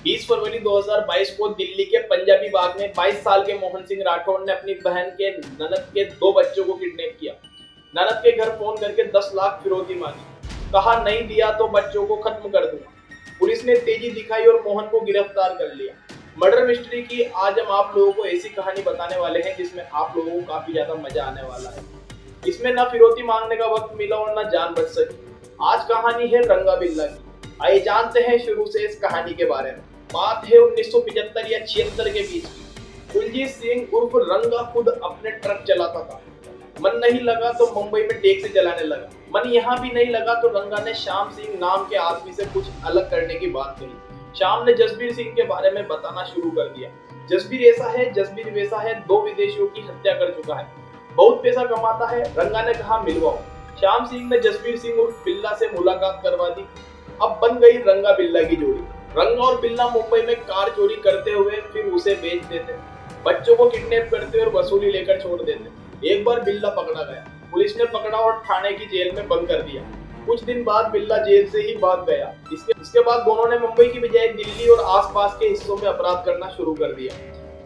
20 फरवरी 2022 को दिल्ली के पंजाबी बाग में 22 साल के मोहन सिंह राठौड़ ने अपनी बहन के ननद के 2 बच्चों को किडनैप किया। ननद के घर फोन करके 10 लाख फिरौती मांगी। कहा नहीं दिया तो बच्चों को खत्म कर दूंगा। पुलिस ने तेजी दिखाई और मोहन को गिरफ्तार कर लिया। मर्डर मिस्ट्री की आज हम आप लोगों को ऐसी कहानी बताने वाले हैं जिसमें आप लोगों को काफी ज्यादा मजा आने वाला है। इसमें ना फिरौती मांगने का वक्त मिला और ना जान बच सकी। आज कहानी है रंगा बिल्ला की। आइए जानते हैं शुरू से इस कहानी के बारे में। बात है 1975 या 76 के बीच की। कुलजीत सिंह उर्फ रंगा खुद अपने ट्रक चलाता था। मन नहीं लगा तो मुंबई में टैक्सी चलाने लगा। मन यहाँ भी नहीं लगा तो रंगा ने श्याम सिंह नाम के आदमी से कुछ अलग करने की बात कही। श्याम ने जसबीर सिंह के बारे में बताना शुरू कर दिया। जसबीर ऐसा है, जसबीर वैसा है, 2 विदेशियों की हत्या कर चुका है, बहुत पैसा कमाता है। रंगा ने कहा मिलवाओ। श्याम सिंह ने जसबीर सिंह उर्फ बिल्ला से मुलाकात करवा दी। अब बन गई रंगा बिल्ला की जोड़ी। रंगा और बिल्ला मुंबई में कार चोरी करते हुए फिर उसे बेच देते, बच्चों को किडनैप करते और वसूली लेकर छोड़ देते। एक बार बिल्ला पकड़ा गया, पुलिस ने पकड़ा और थाने की जेल में बंद कर दिया। कुछ दिन बाद बिल्ला जेल से ही भाग गया। इसके बाद दोनों ने मुंबई की बजाय दिल्ली और आसपास के हिस्सों में अपराध करना शुरू कर दिया।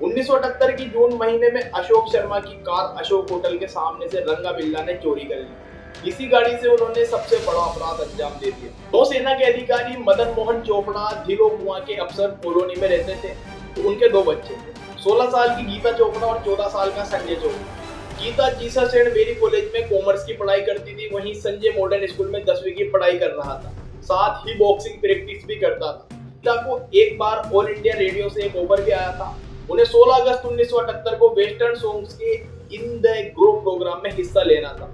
1978 की जून महीने में अशोक शर्मा की कार अशोक होटल के सामने से रंगा बिल्ला ने चोरी कर ली। इसी गाड़ी से उन्होंने सबसे बड़ा अपराध अंजाम दे दिया। नौसेना के अधिकारी मदन मोहन चोपड़ा धिरो कुआं के अफसर कॉलोनी में रहते थे। तो उनके 2 बच्चे थे, 16 साल की गीता चोपड़ा और 14 साल का संजय चोपड़ा। गीता जीसस एंड मेरी कॉलेज में कॉमर्स की पढ़ाई करती थी, वहीं संजय मॉडर्न स्कूल में 10वीं की पढ़ाई कर रहा था। साथ ही बॉक्सिंग प्रैक्टिस भी करता था। गीता को एक बार ऑल इंडिया रेडियो से एक ऑफर भी आया था। उन्हें 16 अगस्त 1978 को वेस्टर्न सॉन्ग्स के इन द ग्रुप प्रोग्राम में हिस्सा लेना था।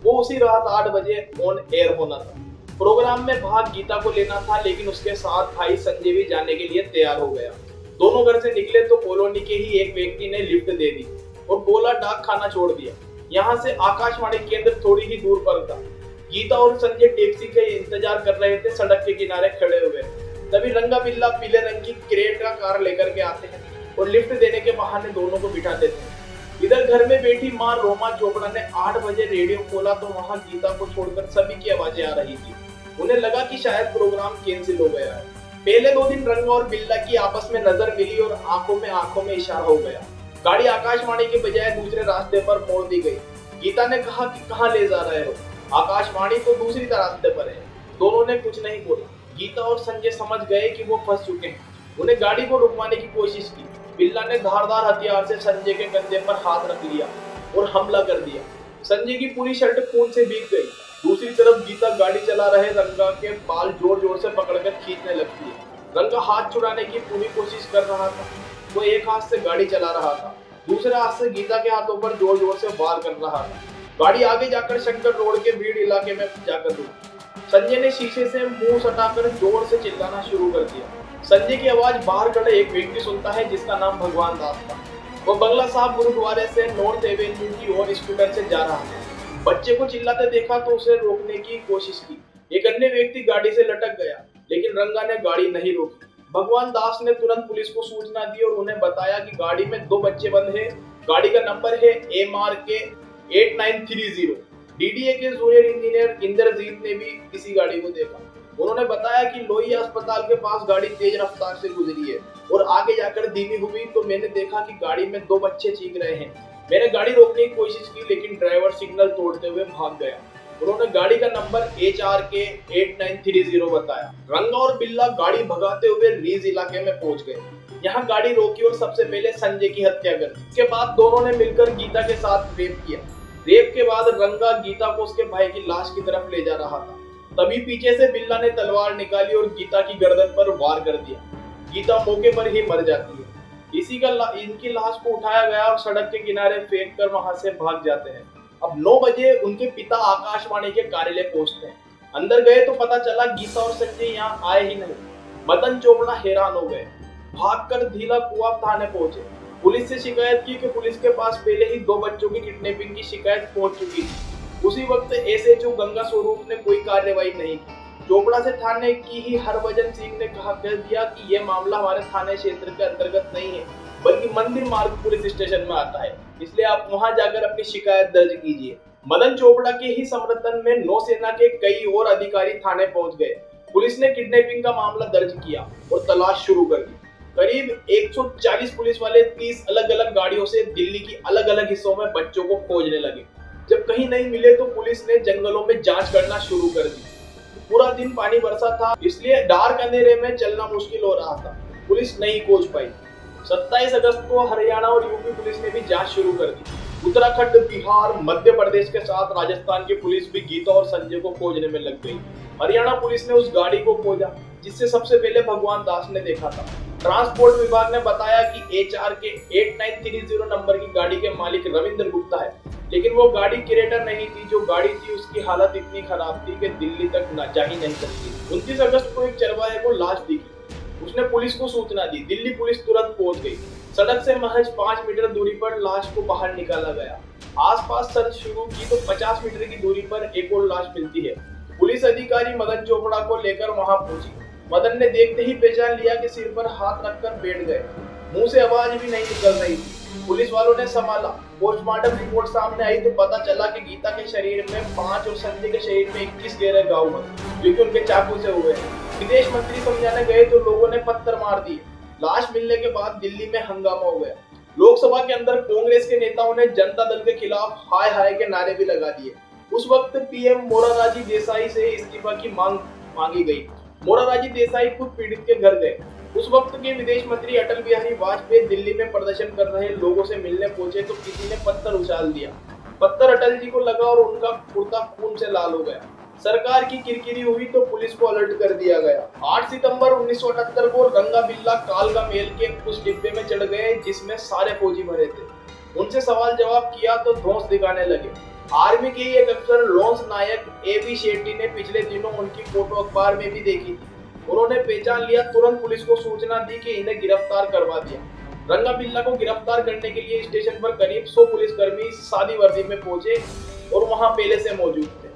वो उसी रात 8 बजे ऑन एयर होना था। प्रोग्राम में भाग गीता को लेना था, लेकिन उसके साथ भाई संजय भी जाने के लिए तैयार हो गया। दोनों घर से निकले तो कॉलोनी के ही एक व्यक्ति ने लिफ्ट दे दी और बोला डाक खाना छोड़ दिया। यहाँ से आकाशवाणी केंद्र थोड़ी ही दूर पर था। गीता और संजय टैक्सी के इंतजार कर रहे थे, सड़क के किनारे खड़े हुए। तभी रंगा बिल्ला पीले रंग की क्रेटा कार लेकर के आते हैं और लिफ्ट देने के बहाने दोनों को बिठा देते हैं। इधर घर में बैठी मां रोमा चोपड़ा ने 8 बजे रेडियो खोला तो वहां गीता को छोड़कर सभी की आवाजें आ रही थी। उन्हें लगा कि शायद प्रोग्राम कैंसिल हो गया है। पहले 2 दिन रंगा और बिल्ला की आपस में नजर मिली और आंखों में इशारा हो गया। गाड़ी आकाशवाणी के बजाय दूसरे रास्ते पर मोड़ दी गई। गीता ने कहा कि कहाँ ले जा रहे हो? आकाशवाणी तो दूसरी रास्ते पर है। दोनों ने कुछ नहीं बोला। गीता और संजय समझ गए कि वो फंस चुके हैं। उन्हें गाड़ी को रुकवाने की कोशिश की। बिल्ला ने धारदार हथियार से संजय के कंधे पर हाथ रख लिया और हमला कर दिया। संजय की पूरी शर्ट खून से भीग गई। दूसरी तरफ गीता गाड़ी चला रहे रंगा के बाल जोर जोर से पकड़कर खींचने लगती है। रंगा हाथ छुड़ाने की पूरी कोशिश कर रहा था। वो एक हाथ से गाड़ी चला रहा था, दूसरे हाथ से गीता के हाथों पर जोर जोर से वार कर रहा था। गाड़ी आगे जाकर शंकर रोड के भीड़ इलाके में जाकर रुकी। संजय ने शीशे से मुंह सटाकर जोर से चिल्लाना शुरू कर दिया। संजय की आवाज बाहर खड़े एक व्यक्ति सुनता है जिसका नाम भगवान दास था। वो बंगला साहब गुरुद्वारे से नॉर्थ एवेन्यू की ओर स्कूटर से जा रहा था। बच्चे को चिल्लाते देखा तो उसे रोकने की कोशिश की। एक अन्य व्यक्ति गाड़ी से लटक गया, लेकिन रंगा ने गाड़ी नहीं रोकी। भगवान दास ने तुरंत पुलिस को सूचना दी और उन्हें बताया कि गाड़ी में 2 बच्चे बंद हैं। गाड़ी का नंबर है MRK 8930। DDA के जूनियर इंजीनियर इंद्रजीत ने भी इसी गाड़ी को देखा। उन्होंने बताया कि लोहिया अस्पताल के पास गाड़ी तेज रफ्तार से गुजरी है और आगे जाकर धीमी हुई तो मैंने देखा कि गाड़ी में 2 बच्चे चीख रहे हैं। मैंने गाड़ी रोकने की कोशिश की, लेकिन ड्राइवर सिग्नल तोड़ते हुए भाग गया। उन्होंने गाड़ी का नंबर HRK 8930 बताया। रंगा और बिल्ला गाड़ी भगाते हुए रीज इलाके में पहुंच गए। यहाँ गाड़ी रोकी और सबसे पहले संजय की हत्या कर दी। इसके बाद दोनों ने मिलकर गीता के साथ रेप किया। रेप के बाद रंगा गीता को उसके भाई की लाश की तरफ ले जा रहा था। तभी पीछे से बिल्ला ने तलवार निकाली और गीता की गर्दन पर वार कर दिया। गीता मौके पर ही मर जाती है। इनकी लाश को उठाया गया और सड़क के किनारे फेंक कर वहां से भाग जाते हैं। अब 9 बजे उनके पिता आकाशवाणी के कार्यालय पहुंचते हैं। अंदर गए तो पता चला गीता और संजय यहाँ आए ही नहीं। मदन चोपड़ा हैरान हो गए, भागकर धीला कुआं थाने पहुंचे। पुलिस से शिकायत की कि पुलिस के पास पहले ही 2 बच्चों की किडनैपिंग की शिकायत पहुंच चुकी थी। उसी वक्त SHO गंगा स्वरूप ने कोई कार्रवाई नहीं की। चोपड़ा से थाने की ही हरभजन सिंह ने कह दिया कि यह मामला हमारे थाने क्षेत्र के अंतर्गत नहीं है, बल्कि मंदिर मार्ग पुलिस स्टेशन में आता है, इसलिए आप वहां जाकर अपनी शिकायत दर्ज कीजिए। मदन चोपड़ा के ही समर्थन में नौसेना के कई और अधिकारी थाने पहुंच गए। पुलिस ने किडनैपिंग का मामला दर्ज किया और तलाश शुरू कर दी। करीब 140 पुलिस वाले 30 अलग अलग गाड़ियों से दिल्ली की अलग अलग हिस्सों में बच्चों को खोजने लगे। जब कहीं नहीं मिले तो पुलिस ने जंगलों में जांच करना शुरू कर दी। पूरा दिन पानी बरसा था, इसलिए डार्क अंधेरे में चलना मुश्किल हो रहा था। पुलिस नहीं खोज पाई। 27 अगस्त को हरियाणा और यूपी पुलिस ने भी जांच शुरू कर दी। उत्तराखंड, बिहार, मध्य प्रदेश के साथ राजस्थान की पुलिस भी गीता और संजय को खोजने में लग गई। हरियाणा पुलिस ने उस गाड़ी को खोजा जिससे सबसे पहले भगवान दास ने देखा था। ट्रांसपोर्ट विभाग ने बताया कि HR के 8930 नंबर की गाड़ी के मालिक रविंद्र गुप्ता है, लेकिन वो गाड़ी क्रेटा नहीं थी। जो गाड़ी थी उसकी हालत इतनी खराब थी कि दिल्ली तक जा ही नहीं सकती। 29 अगस्त को एक चरवाहे को लाश दिखी। उसने पुलिस को सूचना दी। दिल्ली पुलिस तुरंत पहुंच गई। सड़क से महज 5 मीटर दूरी पर लाश को बाहर निकाला गया। आसपास सर्च शुरू की तो 50 मीटर की दूरी पर एक और लाश मिलती है। पुलिस अधिकारी मदन चोपड़ा को लेकर वहां पहुंची। मदन ने देखते ही पहचान लिया कि सिर पर हाथ रखकर बैठ गए। मुंह से आवाज भी नहीं निकल रही थी। पुलिस वालों ने संभाला। पोस्टमार्टम रिपोर्ट सामने आई तो पता चला कि गीता के शरीर में 5 और संजय के शरीर में 21 गहरे घाव हैं, जो कि उनके चाकू से हुए हैं। विदेश मंत्री समझाने गए तो लोगों ने पत्थर मार दिए। लाश मिलने के बाद दिल्ली में हंगामा हो गया। लोकसभा के अंदर कांग्रेस के नेताओं ने जनता दल के खिलाफ हाय हाय के नारे भी लगा दिए। उस वक्त PM मोरारजी देसाई से इस्तीफा की मांगी गई। मोरारजी देसाई खुद पीड़ित के घर गए। उस वक्त के विदेश मंत्री अटल बिहारी वाजपेयी दिल्ली में प्रदर्शन कर रहे लोगों से मिलने पहुंचे तो किसी ने पत्थर उछाल दिया। पत्थर अटल जी को लगा और उनका कुर्ता खून से लाल हो गया। सरकार की किरकिरी हुई तो पुलिस को अलर्ट कर दिया गया। 8 सितंबर 1978 को रंगा बिल्ला कालका मेल के उस डिब्बे में चढ़ गए जिसमें सारे फौजी भरे थे। उनसे सवाल जवाब किया तो धौंस दिखाने लगे। आर्मी के एक अफसर लॉन्स नायक AB शेट्टी ने पिछले दिनों उनकी फोटो अखबार में भी देखी थी। उन्होंने पहचान लिया, तुरंत पुलिस को सूचना दी कि इन्हें गिरफ्तार करवा दिया। रंगा बिल्ला को गिरफ्तार करने के लिए स्टेशन पर करीब 100 पुलिसकर्मी सादी वर्दी में पहुंचे और वहां पहले से मौजूद थे।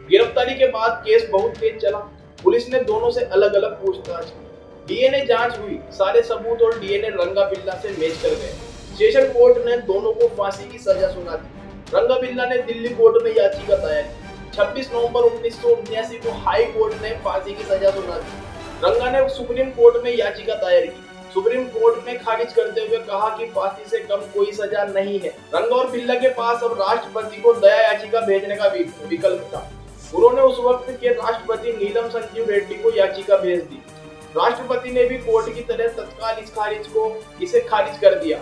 गिरफ्तारी के बाद केस बहुत तेज चला। पुलिस ने दोनों से अलग अलग पूछताछ की। DNA जांच हुई। सारे सबूत और DNA रंगा बिल्ला से मैच कर गए। सेशन कोर्ट ने दोनों को फांसी की सजा सुना दी। रंगा बिल्ला ने दिल्ली कोर्ट में याचिका दायर की। 26 नवंबर 1979 को हाई कोर्ट ने फांसी की सजा सुना दी। रंगा ने सुप्रीम कोर्ट में याचिका दायर की। सुप्रीम कोर्ट ने खारिज करते हुए कहा कि फांसी से कम कोई सजा नहीं है। रंगा और बिल्ला के पास अब राष्ट्रपति को दया याचिका भेजने का विकल्प था। उन्होंने उस वक्त के राष्ट्रपति नीलम संजीव रेड्डी को याचिका भेज दी। राष्ट्रपति ने भी कोर्ट की तरह तत्काल इसे खारिज कर दिया।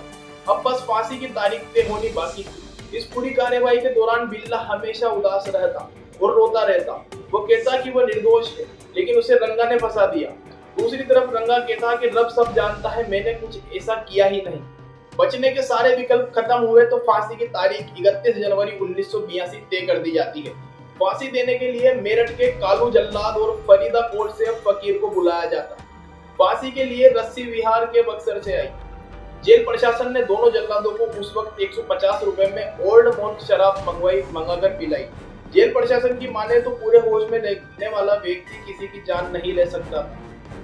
अब बस फांसी की तारीख तय होनी बाकी थी। इस पूरी कार्यवाही के दौरान बिल्ला हमेशा उदास रहता और रोता रहता। वो कहता कि वो निर्दोष है, लेकिन उसे रंगा ने फंसा दिया। दूसरी तरफ रंगा कहता कि रब सब जानता है, मैंने कुछ ऐसा किया ही नहीं। बचने के सारे विकल्प खत्म हुए तो फांसी की तारीख 31 जनवरी 1982 तय कर दी जाती है। फांसी देने के लिए मेरठ के कालू जल्लाद और फरीदापुर से फकीर को बुलाया जाता। फांसी के लिए रस्सी बिहार के बक्सर से आई। जेल प्रशासन ने दोनों जल्लादों को उस वक्त 150 रुपए में ओल्ड मोंक शराब मंगाकर पिलाई। जेल प्रशासन की माने तो पूरे होश में रहने वाला व्यक्ति किसी की जान नहीं ले सकता।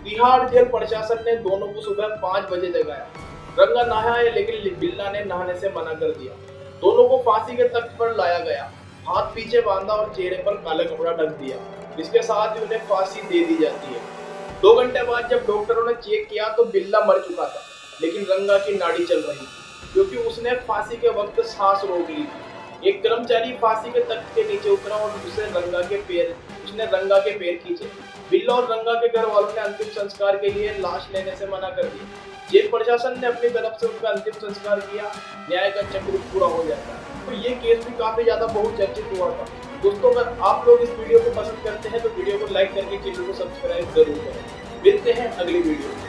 तिहाड़ जेल प्रशासन ने दोनों को सुबह 5 बजे जगाया। रंगा नहाया, लेकिन बिल्ला ने नहाने से मना कर दिया। दोनों को फांसी के तख्त पर लाया गया। हाथ पीछे बांधा और चेहरे पर काला कपड़ा ढक दिया। इसके साथ ही उन्हें फांसी दे दी जाती है। 2 घंटे बाद जब डॉक्टरों ने चेक किया तो बिल्ला मर चुका था, लेकिन रंगा की नाड़ी चल रही थी, क्योंकि उसने फांसी के वक्त सांस रोक ली थी। एक कर्मचारी फांसी के तख्त के नीचे उतरा और उसने रंगा के पैर खींचे। बिल्ला और रंगा के घर वालों ने अंतिम संस्कार के लिए लाश लेने से मना कर दिया। जेल प्रशासन ने अपनी तरफ से उनका अंतिम संस्कार किया। न्याय का चक्र पूरा हो जाता है। तो ये केस भी काफी ज्यादा बहुचर्चित हुआ था। दोस्तों, अगर आप लोग इस वीडियो को पसंद करते हैं तो वीडियो को लाइक करके चैनल को सब्सक्राइब जरूर करें। मिलते हैं अगली वीडियो में।